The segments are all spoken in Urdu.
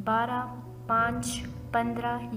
12, 5, 15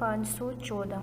514।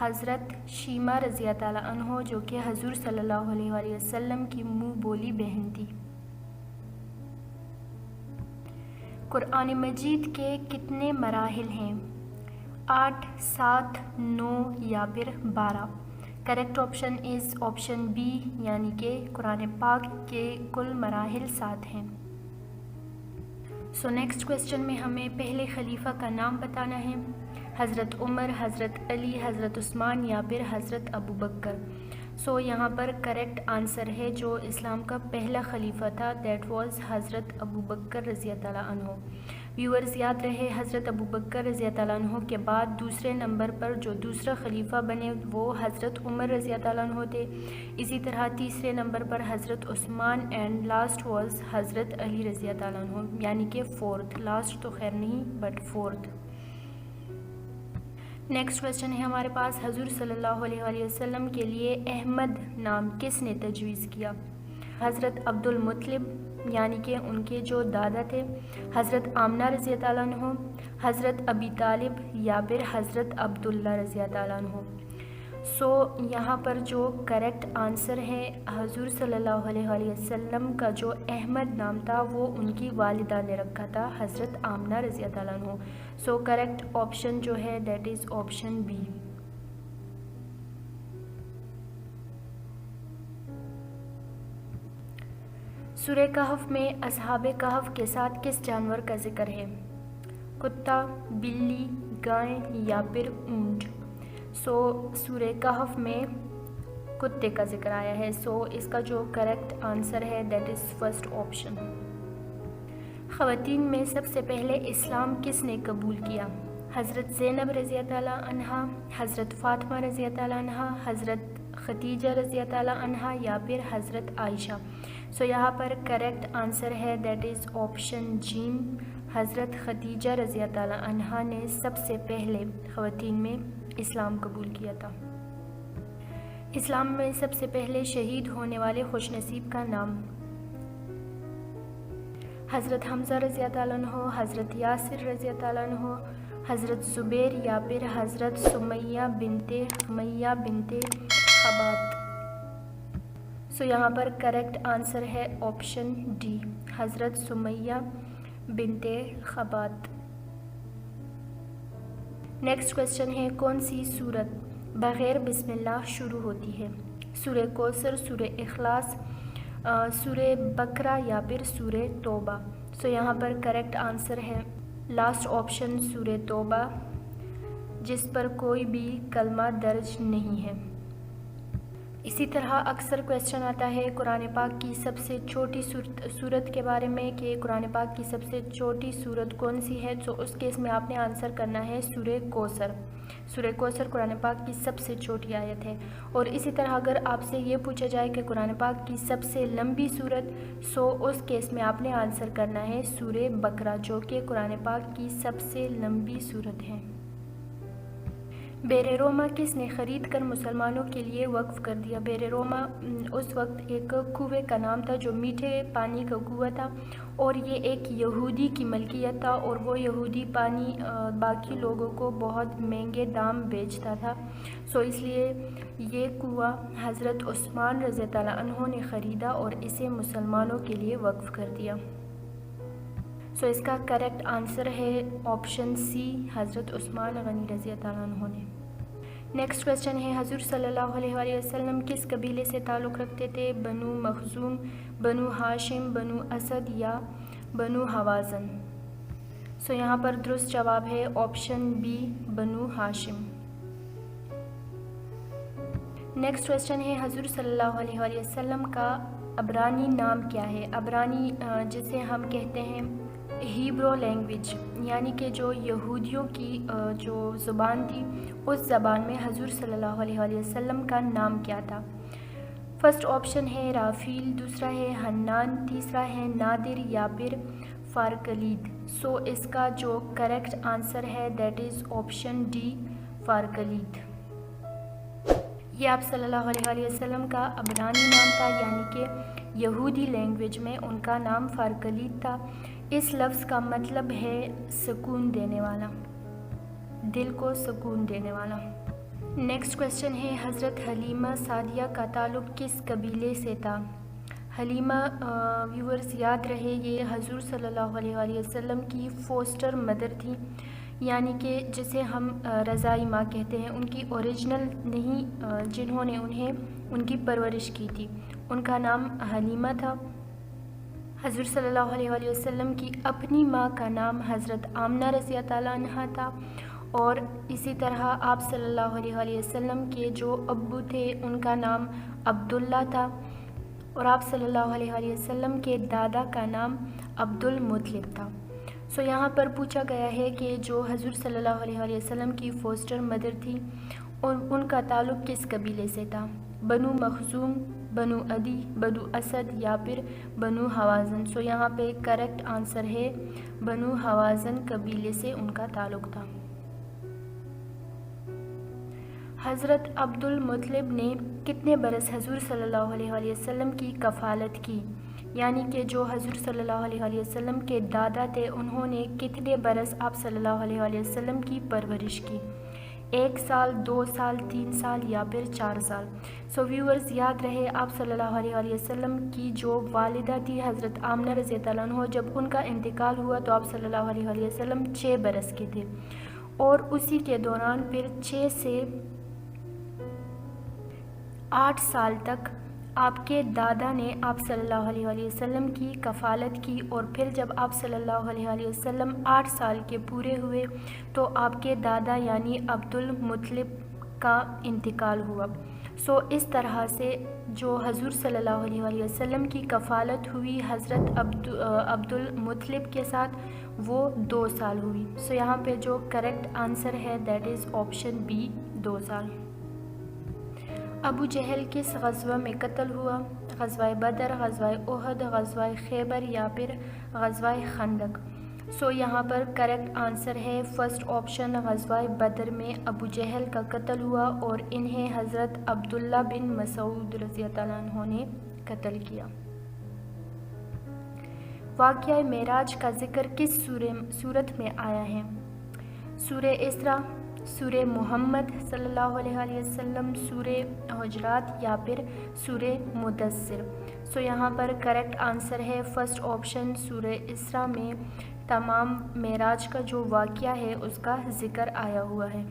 حضرت شیمہ رضی اللہ عنہ جو کہ حضور صلی اللہ علیہ وآلہ وسلم کی منہ بولی بہن تھی۔ قرآن مجید کے کتنے مراحل ہیں؟ 8، 7، 9 یا پھر 12؟ Correct option is option B, یعنی کہ قرآن پاک کے کل مراحل 7 ہیں۔ نیکسٹ کویسچن میں ہمیں پہلے خلیفہ کا نام بتانا ہے۔ حضرت عمر، حضرت علی، حضرت عثمان یا پھر حضرت ابو بکر۔ یہاں پر کریکٹ آنسر ہے جو اسلام کا پہلا خلیفہ تھا، دیٹ واز حضرت ابو بکر رضی اللہ عنہ۔ ویورز یاد رہے حضرت ابو بکر رضی اللہ عنہ کے بعد دوسرے نمبر پر جو دوسرا خلیفہ بنے وہ حضرت عمر رضی اللہ عنہ تھے، اسی طرح تیسرے نمبر پر حضرت عثمان اینڈ لاسٹ واز حضرت علی رضی اللہ عنہ، یعنی کہ 4th، لاسٹ تو خیر نہیں بٹ 4th۔ نیکسٹ کویسچن ہے ہمارے پاس، حضور صلی اللہ علیہ وآلہ وسلم کے لیے احمد نام کس نے تجویز کیا؟ حضرت عبد المطلب، یعنی کہ ان کے جو دادا تھے، حضرت آمنہ رضی اللہ عنہ، حضرت ابی طالب یا پھر حضرت عبداللہ رضی اللہ عنہ۔ یہاں پر جو کریکٹ آنسر ہے حضور صلی اللہ علیہ وآلہ وسلم کا جو احمد نام تھا وہ ان کی والدہ نے رکھا تھا، حضرت آمنہ رضی اللہ عنہ۔ کریکٹ آپشن جو ہے دیٹ از آپشن بی۔ سورہ کہف میں اصحاب کہف کے ساتھ کس جانور کا ذکر ہے؟ کتا، بلی، گائے یا پھر اونٹ؟ سورہ کہف میں کتے کا ذکر آیا ہے، اس کا جو کریکٹ آنسر ہے دیٹ از فرسٹ آپشن۔ خواتین میں سب سے پہلے اسلام کس نے قبول کیا؟ حضرت زینب رضی اللہ عنہا، حضرت فاطمہ رضی اللہ عنہا، حضرت خدیجہ رضی اللہ عنہا یا پھر حضرت عائشہ؟ یہاں پر کریکٹ آنسر ہے دیٹ از آپشن جیم، حضرت خدیجہ رضی اللہ عنہا نے سب سے پہلے خواتین میں اسلام قبول کیا تھا۔ اسلام میں سب سے پہلے شہید ہونے والے خوش نصیب کا نام؟ حضرت حمزہ رضی اللہ عنہ، حضرت یاسر رضی اللہ عنہ، حضرت زبیر یا پھر حضرت سمیہ بنت خبات؟ یہاں پر کریکٹ آنسر ہے آپشن ڈی، حضرت سمیہ بنت خبات۔ نیکسٹ کویسچن ہے، کون سی سورت بغیر بسم اللہ شروع ہوتی ہے؟ سورہ کوثر، سورہ اخلاص، سورہ بقرہ یا پھر سورہ توبہ؟ یہاں پر کریکٹ آنسر ہے لاسٹ آپشن سورہ توبہ، جس پر کوئی بھی کلمہ درج نہیں ہے۔ اسی طرح اکثر کویسچن آتا ہے قرآن پاک کی سب سے چھوٹی سورت کے بارے میں کہ قرآن پاک کی سب سے چھوٹی سورت کون سی ہے، اس کیس میں آپ نے آنسر کرنا ہے سورہ کوثر۔ سورہ کوثر قرآن پاک کی سب سے چھوٹی آیت ہے۔ اور اسی طرح اگر آپ سے یہ پوچھا جائے کہ قرآن پاک کی سب سے لمبی سورت، اس کیس میں آپ نے آنسر کرنا ہے سورہ بقرہ، جو کہ قرآن پاک کی سب سے لمبی سورت ہے۔ بئر روما کس نے خرید کر مسلمانوں کے لیے وقف کر دیا؟ بئر روما اس وقت ایک کنویں کا نام تھا جو میٹھے پانی کا کنواں تھا، اور یہ ایک یہودی کی ملکیت تھا، اور وہ یہودی پانی باقی لوگوں کو بہت مہنگے دام بیچتا تھا۔ اس لیے یہ کنواں حضرت عثمان رضی اللہ عنہ نے خریدا اور اسے مسلمانوں کے لیے وقف کر دیا۔ اس کا کریکٹ آنسر ہے آپشن سی، حضرت عثمان غنی رضی اللہ عنہ نے۔ نیکسٹ کویسچن ہے، حضور صلی اللہ علیہ وآلہ وسلم کس قبیلے سے تعلق رکھتے تھے؟ بنو مخزوم، بنو ہاشم، بنو اسد یا بنو حوازن؟ یہاں پر درست جواب ہے آپشن بی، بنو ہاشم۔ نیکسٹ کویسچن ہے، حضور صلی اللہ علیہ وآلہ وسلم کا عبرانی نام کیا ہے؟ عبرانی جسے ہم کہتے ہیں ہیبرو لینگویج، یعنی کہ جو یہودیوں کی جو زبان تھی، اس زبان میں حضور صلی اللہ علیہ وآلہ وسلم کا نام کیا تھا؟ فرسٹ آپشن ہے رافیل، دوسرا ہے حنان، تیسرا ہے نادر یا پھر فارکلید۔ اس کا جو کریکٹ آنسر ہے دیٹ از آپشن ڈی، فارکلید۔ یہ آپ صلی اللہ علیہ وآلہ وسلم کا عبرانی نام تھا، یعنی کہ یہودی لینگویج میں ان کا نام فارکلید تھا۔ اس لفظ کا مطلب ہے سکون دینے والا، دل کو سکون دینے والا۔ نیکسٹ کویشچن ہے حضرت حلیمہ سعدیہ کا تعلق کس قبیلے سے تھا؟ حلیمہ ویورز یاد رہے یہ حضور صلی اللہ علیہ وآلہ وسلم کی فوسٹر مدر تھی، یعنی کہ جسے ہم رضائی ماں کہتے ہیں، ان کی اوریجنل نہیں، جنہوں نے ان کی پرورش کی تھی، ان کا نام حلیمہ تھا۔ حضور صلی اللہ علیہ وآلہ وسلم کی اپنی ماں کا نام حضرت آمنہ رضی اللہ عنہا تھا، اور اسی طرح آپ صلی اللہ علیہ وآلہ وسلم کے جو ابو تھے ان کا نام عبداللہ تھا، اور آپ صلی اللہ علیہ وآلہ وسلم کے دادا کا نام عبد المطلب تھا۔ سو یہاں پر پوچھا گیا ہے کہ جو حضور صلی اللہ علیہ وآلہ وسلم کی فوسٹر مدر تھی ان کا تعلق کس قبیلے سے تھا؟ بنو مخزوم، بنو عدی، بنو اسد یا پھر بنو حوازن۔ سو یہاں پہ کریکٹ آنسر ہے بنو حوازن قبیلے سے ان کا تعلق تھا۔ حضرت عبد المطلب نے کتنے برس حضور صلی اللہ علیہ وآلہ وسلم کی کفالت کی؟ یعنی کہ جو حضور صلی اللہ علیہ وآلہ وسلم کے دادا تھے انہوں نے کتنے برس آپ صلی اللہ علیہ وآلہ وسلم کی پرورش کی؟ 1 سال، 2 سال، 3 سال یا پھر 4 سال۔ سو ویورز یاد رہے آپ صلی اللہ علیہ وآلہ وسلم کی جو والدہ تھی حضرت آمنہ رضی اللہ عنہ، جب ان کا انتقال ہوا تو آپ صلی اللہ علیہ وآلہ وسلم 6 برس کے تھے، اور اسی کے دوران پھر 6 سے 8 سال تک آپ کے دادا نے آپ صلی اللہ علیہ وآلہ وسلم کی کفالت کی، اور پھر جب آپ صلی اللہ علیہ وآلہ وسلم 8 سال کے پورے ہوئے تو آپ کے دادا یعنی عبد المطلب کا انتقال ہوا۔ سو اس طرح سے جو حضور صلی اللہ علیہ وآلہ وسلم کی کفالت ہوئی حضرت عبد المطلب کے ساتھ وہ 2 سال ہوئی۔ سو یہاں پہ جو کریکٹ آنسر ہے دیٹ از آپشن بی، 2 سال۔ ابو جہل کس غزوہ میں قتل ہوا؟ غزوہ بدر، غزوہ احد، غزوہ خیبر یا پھر غزوہ خندق۔ سو یہاں پر کریکٹ آنسر ہے فرسٹ آپشن، غزوہ بدر میں ابو جہل کا قتل ہوا اور انہیں حضرت عبداللہ بن مسعود رضی اللہ عنہ نے قتل کیا۔ واقعہ معراج کا ذکر کس سورت میں آیا ہے؟ سورہ اسراء، سورہ محمد صلی اللہ علیہ وآلہ وسلم، سورہ حجرات یا پھر سورہ مدثر۔ سو یہاں پر کریکٹ آنسر ہے فرسٹ آپشن، سورہ اسراء میں تمام معراج کا جو واقعہ ہے اس کا ذکر آیا ہوا ہے۔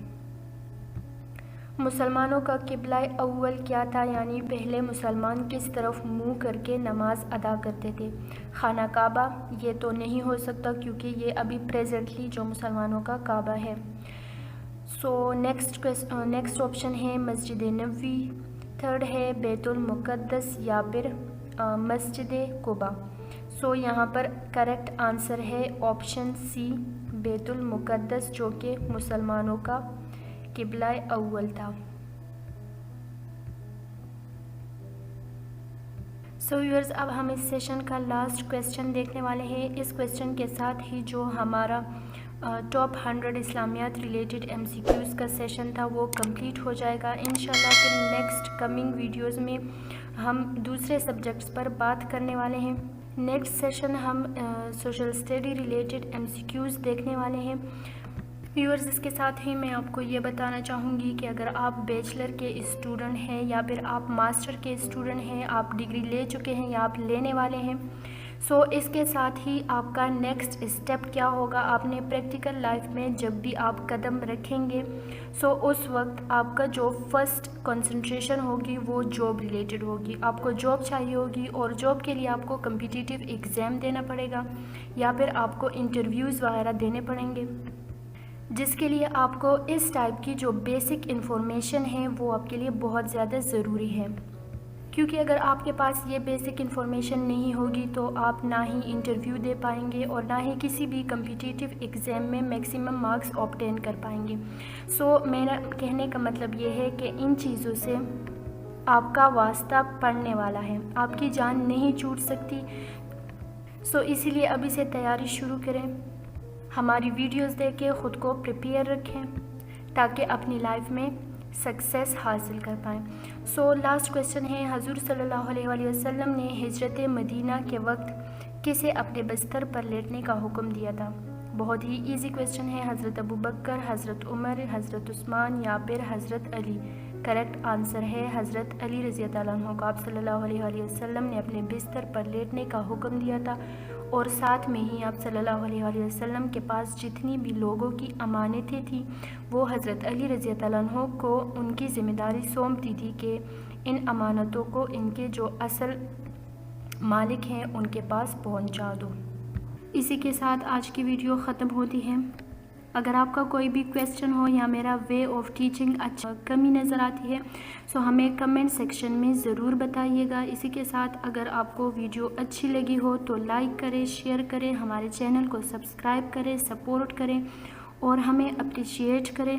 مسلمانوں کا قبلہ اول کیا تھا؟ یعنی پہلے مسلمان کس طرف منہ کر کے نماز ادا کرتے تھے؟ خانہ کعبہ؟ یہ تو نہیں ہو سکتا کیونکہ یہ ابھی پریزنٹلی جو مسلمانوں کا کعبہ ہے۔ سو نیکسٹ آپشن ہے مسجد نبوی، تھرڈ ہے بیت المقدس یا پھر مسجد قباء۔ سو یہاں پر کریکٹ آنسر ہے آپشن سی، بیت المقدس، جو کہ مسلمانوں کا قبلہ اول تھا۔ سو ویورز اب ہم اس سیشن کا لاسٹ کویسچن دیکھنے والے ہیں۔ اس کویسچن کے ساتھ ہی جو ہمارا ٹاپ 100 اسلامیات ریلیٹڈ MCQs کا سیشن تھا وہ کمپلیٹ ہو جائے گا انشاءاللہ۔ پھر نیکسٹ کمنگ ویڈیوز میں ہم دوسرے سبجیکٹس پر بات کرنے والے ہیں۔ نیکسٹ سیشن ہم سوشل اسٹڈی ریلیٹڈ MCQs دیکھنے والے ہیں۔ ویورز اس کے ساتھ ہی میں آپ کو یہ بتانا چاہوں گی کہ اگر آپ بیچلر کے اسٹوڈنٹ ہیں یا پھر آپ ماسٹر کے اسٹوڈنٹ ہیں، آپ ڈگری لے چکے ہیں یا آپ لینے والے ہیں، سو اس کے ساتھ ہی آپ کا نیکسٹ اسٹیپ کیا ہوگا؟ آپ نے پریکٹیکل لائف میں جب بھی آپ قدم رکھیں گے سو اس وقت آپ کا جو فرسٹ کنسنٹریشن ہوگی وہ جاب ریلیٹڈ ہوگی۔ آپ کو جاب چاہیے ہوگی اور جاب کے لیے آپ کو کمپیٹیٹیو ایگزام دینا پڑے گا یا پھر آپ کو انٹرویوز وغیرہ دینے پڑیں گے، جس کے لیے آپ کو اس ٹائپ کی جو بیسک انفارمیشن ہے وہ آپ کے لیے بہت زیادہ ضروری ہے، کیونکہ اگر آپ کے پاس یہ بیسک انفارمیشن نہیں ہوگی تو آپ نہ ہی انٹرویو دے پائیں گے اور نہ ہی کسی بھی کمپیٹیٹیو ایگزام میں میکسیمم مارکس آبٹین کر پائیں گے۔ سو میرا کہنے کا مطلب یہ ہے کہ ان چیزوں سے آپ کا واسطہ پڑنے والا ہے، آپ کی جان نہیں چھوٹ سکتی۔ سو اسی لیے ابھی سے تیاری شروع کریں، ہماری ویڈیوز دیکھ کے خود کو پریپیئر رکھیں تاکہ اپنی لائف میں سکسیس حاصل کر پائیں۔ سو لاسٹ کویسچن ہے، حضور صلی اللہ علیہ وآلہ وسلم نے ہجرت مدینہ کے وقت کسے اپنے بستر پر لیٹنے کا حکم دیا تھا؟ بہت ہی ایزی کویسچن ہے، حضرت ابوبکر، حضرت عمر، حضرت عثمان یا پھر حضرت علی؟ کریکٹ آنسر ہے حضرت علی رضی اللہ عنہ کو آپ صلی اللہ علیہ وآلہ وسلم نے اپنے بستر پر لیٹنے کا حکم دیا تھا، اور ساتھ میں ہی آپ صلی اللہ علیہ وآلہ وسلم کے پاس جتنی بھی لوگوں کی امانتیں تھیں وہ حضرت علی رضی اللہ عنہ کو ان کی ذمہ داری سونپ دی تھی کہ ان امانتوں کو ان کے جو اصل مالک ہیں ان کے پاس پہنچا دو۔ اسی کے ساتھ آج کی ویڈیو ختم ہوتی ہے۔ اگر آپ کا کوئی بھی کویسچن ہو یا میرا وے آف ٹیچنگ اچھا کمی نظر آتی ہے سو ہمیں کمنٹ سیکشن میں ضرور بتائیے گا۔ اسی کے ساتھ اگر آپ کو ویڈیو اچھی لگی ہو تو لائک کریں، شیئر کریں، ہمارے چینل کو سبسکرائب کریں، سپورٹ کریں اور ہمیں اپریشیٹ کریں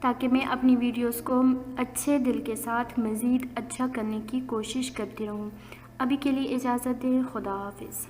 تاکہ میں اپنی ویڈیوز کو اچھے دل کے ساتھ مزید اچھا کرنے کی کوشش کرتی رہوں۔ ابھی کے لیے اجازت دیں، خدا حافظ۔